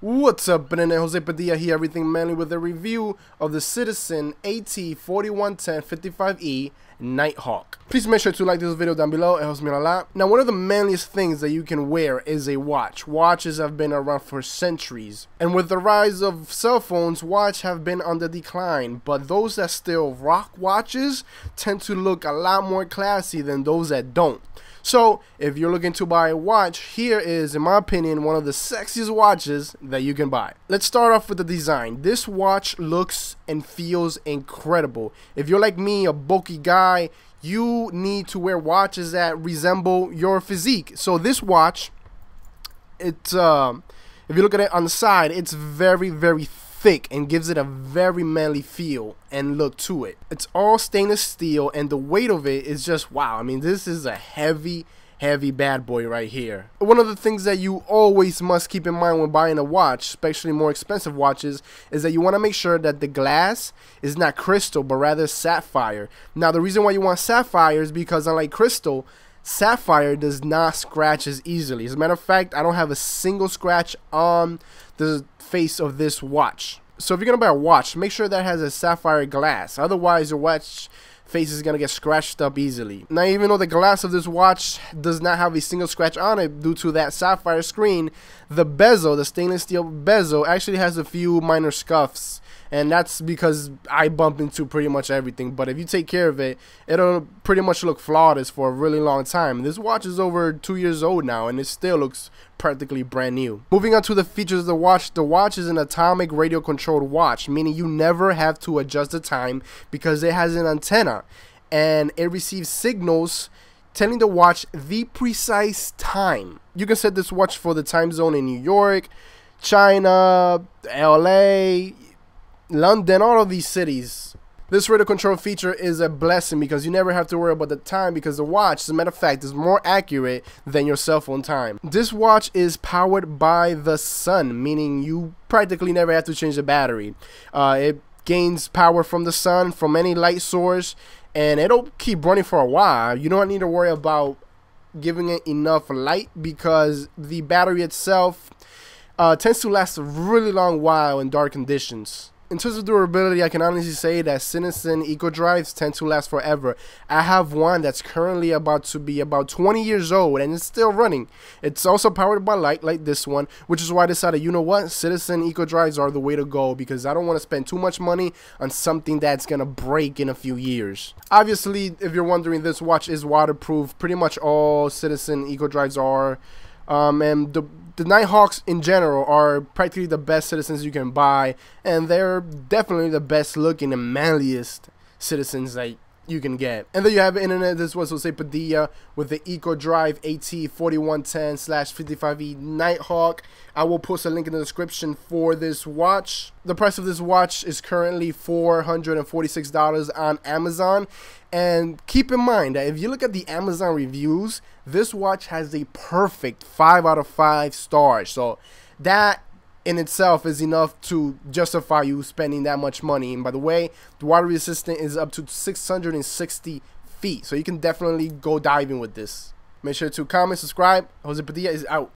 What's up, Internet? Jose Padilla here, everything manly, with a review of the Citizen AT4110-55E Nighthawk. Please make sure to like this video down below, it helps me a lot. Now, one of the manliest things that you can wear is a watch. Watches have been around for centuries, and with the rise of cell phones, watches have been on the decline, but those that still rock watches tend to look a lot more classy than those that don't. So, if you're looking to buy a watch, here is, in my opinion, one of the sexiest watches that you can buy. Let's start off with the design. This watch looks and feels incredible. If you're like me, a bulky guy, you need to wear watches that resemble your physique. So this watch, it's if you look at it on the side, it's very, very thick and gives it a very manly feel and look to it. It's all stainless steel, and the weight of it is just wow. I mean, this is a heavy bad boy right here. One of the things that you always must keep in mind when buying a watch, especially more expensive watches, is that you want to make sure that the glass is not crystal but rather sapphire. Now, the reason why you want sapphire is because, unlike crystal, sapphire does not scratch as easily. As a matter of fact, I don't have a single scratch on the face of this watch. So if you're gonna buy a watch, make sure that has a sapphire glass, otherwise your watch face is gonna get scratched up easily. Now, even though the glass of this watch does not have a single scratch on it due to that sapphire screen, the bezel, the stainless steel bezel, actually has a few minor scuffs, and that's because I bump into pretty much everything. But if you take care of it, it'll pretty much look flawless for a really long time. This watch is over 2 years old now, and it still looks practically brand new. Moving on to the features of the watch is an atomic radio controlled watch, meaning you never have to adjust the time because it has an antenna and it receives signals telling the watch the precise time. You can set this watch for the time zone in New York, China, LA, London, all of these cities. This radio control feature is a blessing because you never have to worry about the time, because the watch, as a matter of fact, is more accurate than your cell phone time. This watch is powered by the sun, meaning you practically never have to change the battery. It gains power from the sun, from any light source, and it'll keep running for a while. You don't need to worry about giving it enough light because the battery itself tends to last a really long while in dark conditions. In terms of durability, I can honestly say that Citizen Eco Drives tend to last forever. I have one that's currently about to be about 20 years old, and it's still running. It's also powered by light like this one, which is why I decided, you know what, Citizen Eco Drives are the way to go, because I don't want to spend too much money on something that's going to break in a few years. Obviously, if you're wondering, this watch is waterproof. Pretty much all Citizen Eco Drives are. And the Nighthawks in general are practically the best Citizens you can buy, and they're definitely the best looking and manliest Citizens that you can get. And there you have it, Internet. This was Jose Padilla with the Eco Drive AT4110-55E Nighthawk. I will post a link in the description for this watch. The price of this watch is currently $446 on Amazon. And keep in mind that if you look at the Amazon reviews, this watch has a perfect 5 out of 5 stars. So that in itself is enough to justify you spending that much money. And by the way, the water resistant is up to 660 feet. So you can definitely go diving with this. Make sure to comment, subscribe. Jose Padilla is out.